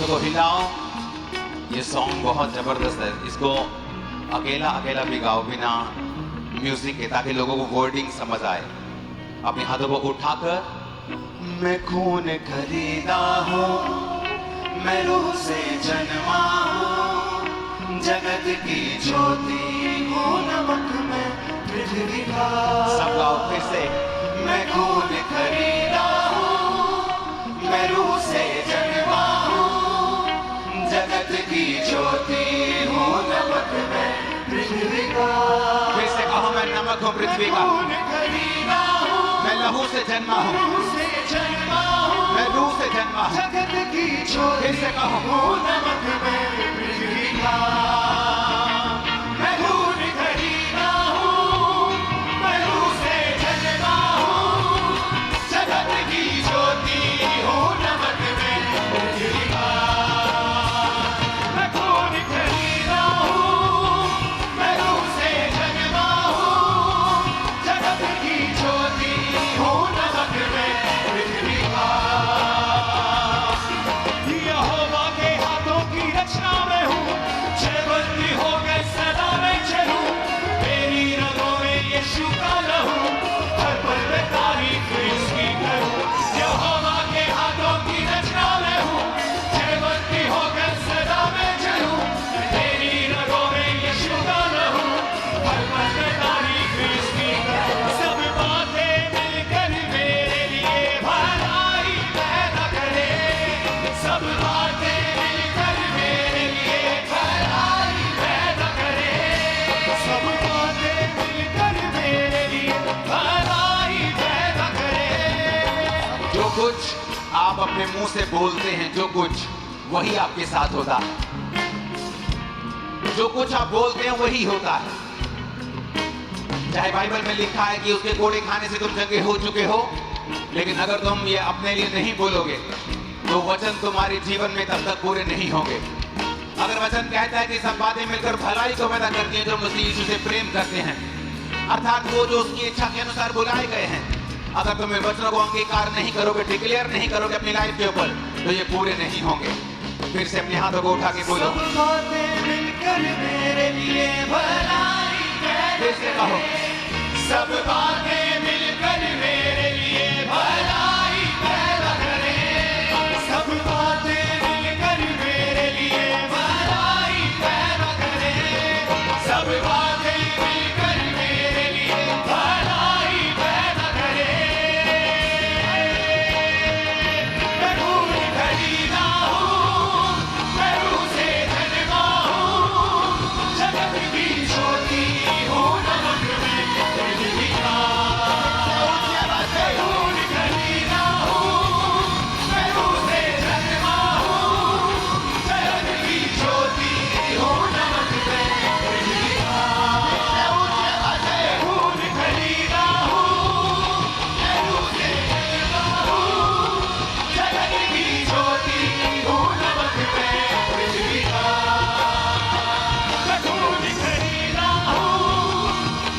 हाथों को हिलाओ। ये सॉन्ग बहुत जबरदस्त है, इसको अकेला अकेला भी गाओ बिना म्यूजिक के, ताकि लोगों को वर्डिंग समझ आए। अपने हाथों को उठाकर, मैं खून खरीदा हूँ, मैं रूह से जन्मा हूँ, जगत की ज्योति हूँ, नमक में पृथ्वी का। सब गाओ फिर से। मैं खून खरीदा हूँ, मैं रूह से जन्मा हूँ, जगत की ज्योति हूँ, नमक में पृथ्वी का। फिर से कहो, मैं नमक हूँ पृथ्वी का। मैं लहू से जन्मा हूँ, मैं रूह से जन्मा हूँ, जगत की ज्योति। फिर से कहो, नमक में पृथ्वी का। मैं खून खरीदा हूँ, मैं रूह से जन्मा हूँ, जगत की ज्योति हूँ, नमक में पृथ्वी का। मैं खून खरीदा हूँ, मैं रूह से जन्मा हूँ, जगत की ज्योति हूँ, नमक में पृथ्वी का। यहोवा के हाथों की रचना में हूँ, जयवंती होकर सदा मैं चलूं, मेरी रगों में यीशु का लहू, हर पल में तारीफ इसकी करूं। यहोवा के हाथों की रचना में हूँ, जयवंती होकर सदा मैं चलूं, मेरी रगों में यीशु का लहू, हर पल में तारीफ इसकी करूं। सब बातें मिलकर मेरे लिए भलाई पैदा करें, सब बातें मिलकर मेरे लिए भलाई पैदा करें, सब बातें मिलकर मेरे लिए भलाई पैदा करें। जो कुछ आप अपने मुंह से बोलते हैं, जो कुछ वही आपके साथ होता है। जो कुछ आप बोलते हैं वही होता है। चाहे बाइबल में लिखा है कि उसके कोड़े खाने से तुम चंगे हो चुके हो, लेकिन अगर तुम ये अपने लिए नहीं बोलोगे तो वचन तुम्हारे जीवन में तब तक पूरे नहीं होंगे। अगर वचन कहता है कि सब बातें मिलकर भलाई को पैदा करती हैं जो मसीह यीशु से प्रेम करते हैं, अर्थात वो जो उसकी इच्छा के अनुसार बुलाए गए हैं, अगर तुम इन वचनों को अंगीकार नहीं करोगे, डिक्लेयर नहीं करोगे अपनी लाइफ के ऊपर, तो ये पूरे नहीं होंगे। फिर से अपने हाथों को उठा के बोलो, सब बातें मिलकर मेरे लिए भलाई पैदा। फिर से कहो, सब बातें मिलकर मेरे लिए भलाई पैदा करें, सब बातें मिलकर मेरे लिए भलाई पैदा करें, सब बातें मिलकर मेरे लिए भलाई पैदा करें। मैं खून खरीदा हूँ, मैं रूह से जन्मा हूँ, जगत की ज्योति हूँ, नमक में पृथ्वी का। मैं खून खरीदा हूँ, मैं रूह से जन्मा हूँ, जगत की ज्योति हूँ, नमक में पृथ्वी का। मैं खून खरीदा हूँ, मैं रूह से जन्मा हूँ, जगत की ज्योति हूँ, नमक में पृथ्वी का। मैं खून खरीदा हूँ,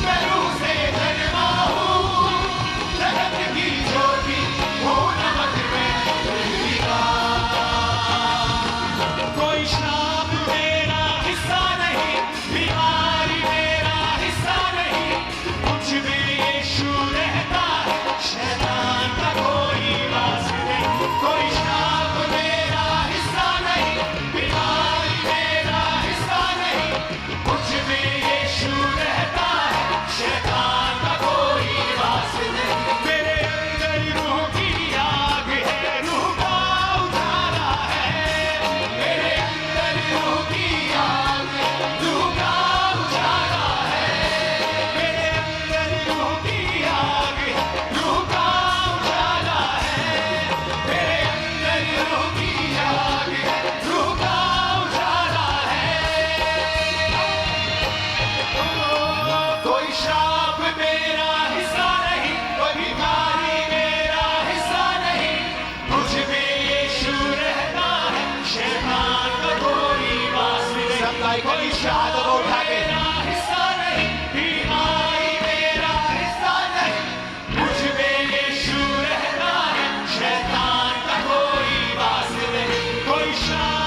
मैं रूह से जन्मा हूँ, जगत की ज्योति हूँ, नमक में पृथ्वी का। कोई श्राप मेरा हिस्सा नहीं, बीमारी मेरा हिस्सा नहीं, मुझ में यीशु रहता है, शैतान का कोई वास नहीं। कोई श्राप मेरा हिस्सा नहीं, बीमारी मेरा हिस्सा नहीं, मुझ में यीशु रहता है, शैतान का कोई वास नहीं। मेरे अंदर रूह की आग है, रूह का उजाला है, मेरे अंदर रूह की आग है, रूह का उजाला है, मेरे अंदर रूह की आग है, रूह का उजाला है, मेरे अंदर रूह की आग है, रूह का उजाला है। कोई श्राप मेरा हिस्सा नहीं, कोई बीमारी मेरा हिस्सा नहीं, मुझ में यीशु रहता है, शैतान का कोई वास नहीं। सब कोई श्राप मेरा हिस्सा नहीं, बीमारी मेरा हिस्सा नहीं, मुझ में यीशु रहता है, शैतान का कोई वास नहीं। कोई श्राप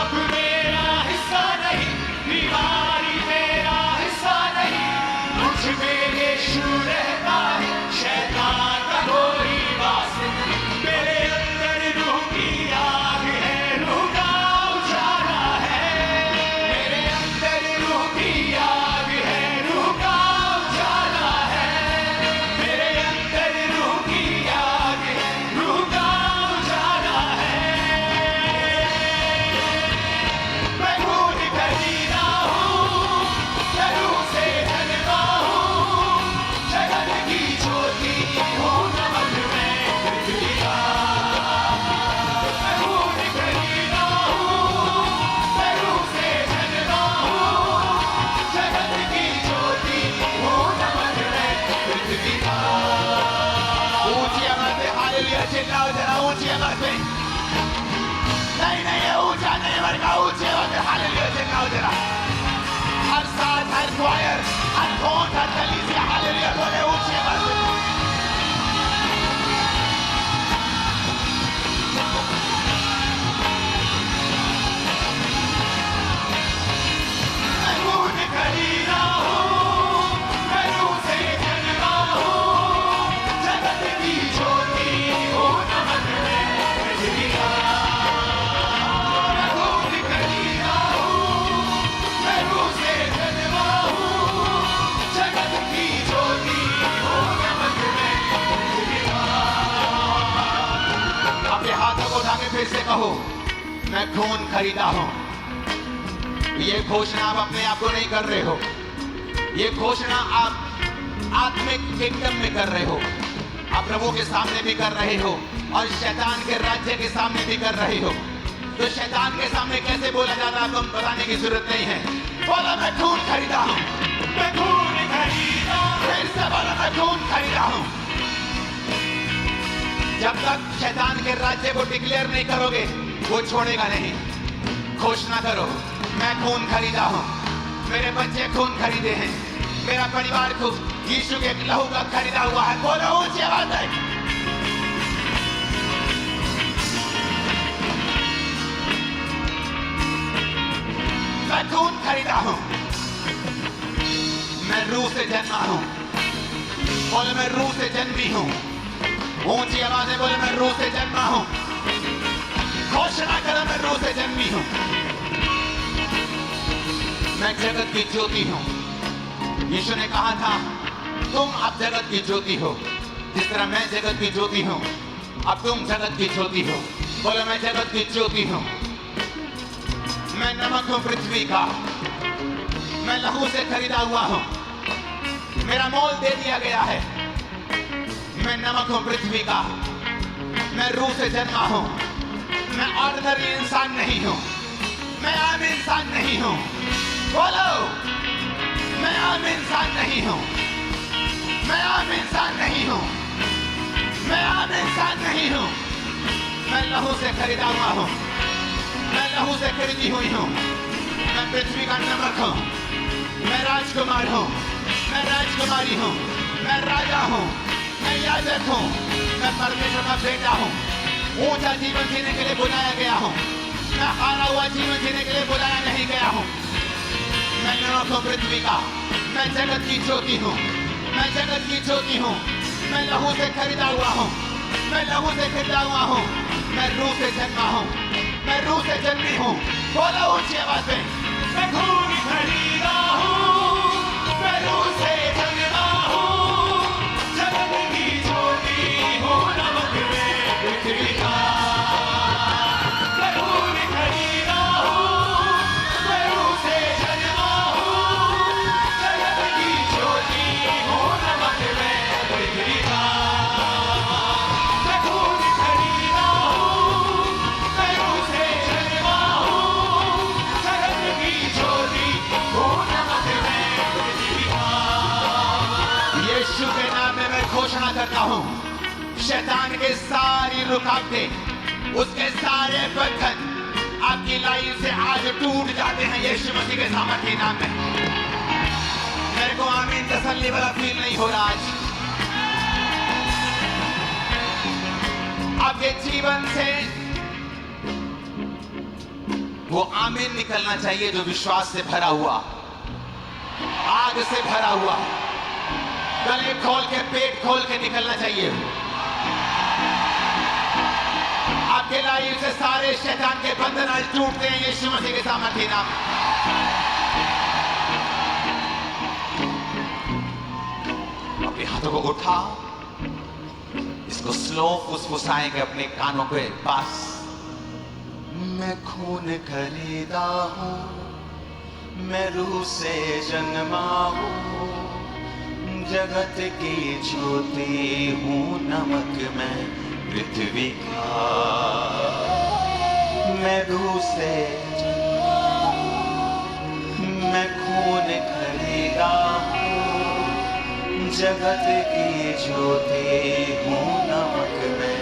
बजाओ जरा, हर साथ, हर क्वायर, हर कौन, हर कलीसिया, हालेलुया बोले ऊंची आवाज में। मैं खून खरीदा हूँ, मैं रूह से जन्मा हूँ, जगत की ज्योति हूँ, नमक में पृथ्वी का। मैं खून खरीदा हूँ, मैं रूह से जन्मा हूँ, जगत की ज्योति हूँ, नमक में पृथ्वी का। अपने हाथों को उठा के फिर से कहो, मैं खून खरीदा हूँ। ये घोषणा आप अपने आप को नहीं कर रहे हो, ये घोषणा आप आत्मिक किंगडम में कर रहे हो, आप प्रभु के सामने भी कर रहे हो और शैतान के राज्य के सामने भी कर रहे हो। तो शैतान के सामने कैसे बोला जाता है आपको बताने की जरूरत नहीं है। बोला मैं खून खरीदा हूं, मैं खून खरीदा, फिर से बोला मैं खून खरीदा हूं। जब तक शैतान के राज्य को डिक्लेयर नहीं करोगे वो छोड़ेगा नहीं। घोषणा करो, मैं खून खरीदा हूं, मेरे बच्चे खून खरीदे हैं, मेरा परिवार को यीशु के लहू का खरीदा हुआ है। बोलो ऊंची आवाज में। मैं खून खरीदा हूं, मैं रूह से जन्मा हूं। बोले मैं रूह से जन्मी हूं। ऊंची आवाज में बोले मैं रूह से जन्मा हूं। घोषणा करो मैं रूह से जन्मी हूं। मैं जगत की ज्योति हूं। यीशु ने कहा था तुम अब जगत की ज्योति हो, जिस तरह मैं जगत की ज्योति हूं अब तुम जगत की ज्योति हो। बोलो मैं जगत की ज्योति हूं, मैं नमक हूं पृथ्वी का, मैं लहू से खरीदा हुआ हूं, मेरा मोल दे दिया गया है। मैं नमक हूं पृथ्वी का, मैं रूह से जन्मा हूं, मैं ऑर्डिनरी इंसान नहीं हूं, मैं आम इंसान नहीं हूं। बोलो मैं आम इंसान नहीं हूं, मैं आम इंसान नहीं हूं, मैं आम इंसान नहीं हूं। मैं लहू से खरीदा हुआ हूं, मैं लहू से खरीदी हुई हूं। मैं पृथ्वी का नमक हूं, मैं राजकुमार हूं, मैं राजकुमारी हूं, मैं राजा हूं, मैं याजक हूं, मैं परमेश्वर का बेटा हूं। ऊंचा जीवन जीने के लिए बुलाया गया हूं, मैं हारा हुआ जीवन जीने के लिए बुलाया नहीं गया हूं। मैं नमक हूं पृथ्वी का, मैं जगत की ज्योति हूं, मैं जगत की ज्योति हूं। मैं लहू से खरीदा हुआ हूं, मैं लहू से खरीदा हुआ हूं, मैं रूह से जन्मा हूं, मैं रूह से जन्मी हूं। बोलो ऊंची आवाज में, मैं खून खरीदा हूं, मैं रूह से जन्मा हूं, जगत की ज्योति हूं, नमक में पृथ्वी का। मैं खून खरीदा हूं, मैं रूह से जन्मा हूं, जगत की ज्योति हूं, नमक में पृथ्वी का। मैं खून खरीदा हूं, मैं रूह से जन्मा हूं, जगत की ज्योति हूं, नमक में पृथ्वी का। यीशु के नाम में मैं घोषणा करता हूं, शैतान के सारी रुकावटें, उसके सारे बंधन आपकी लाइफ से आज टूट जाते हैं यीशु मसीह के सामर्थ्य नाम में। मेरे को आमीन तसल्ली वाला फील नहीं हो रहा आज। आपके जीवन से वो आमीन निकलना चाहिए जो विश्वास से भरा हुआ, आग से भरा हुआ, गले खोल के पेट खोल के निकलना चाहिए। आपके लाइफ से सारे शैतान के बंधन आज टूटते हैं यीशु मसीह के सामर्थ्य नाम। अपने हाथों को उठाओ, इसको स्लो फुसफुसाएंगे अपने कानों के पास। मैं खून खरीदा हूं, मैं रूह से जन्मा हूं, जगत की ज्योति हूं, नमक में पृथ्वी का। मैं रूह से मैं खून खरीदा हूं, जगत की ज्योति हूं, नमक में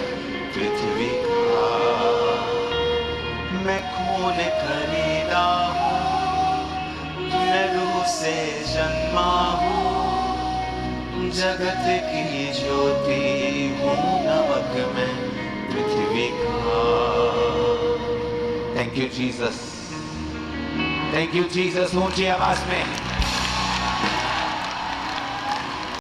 पृथ्वी का। मैं खून खरीदा हूं, मैं रूह से जन्मा हूँ, जगत की ज्योति हूँ, नमक मैं पृथ्वी का। Thank you Jesus, thank you Jesus. ऊंची आवाज में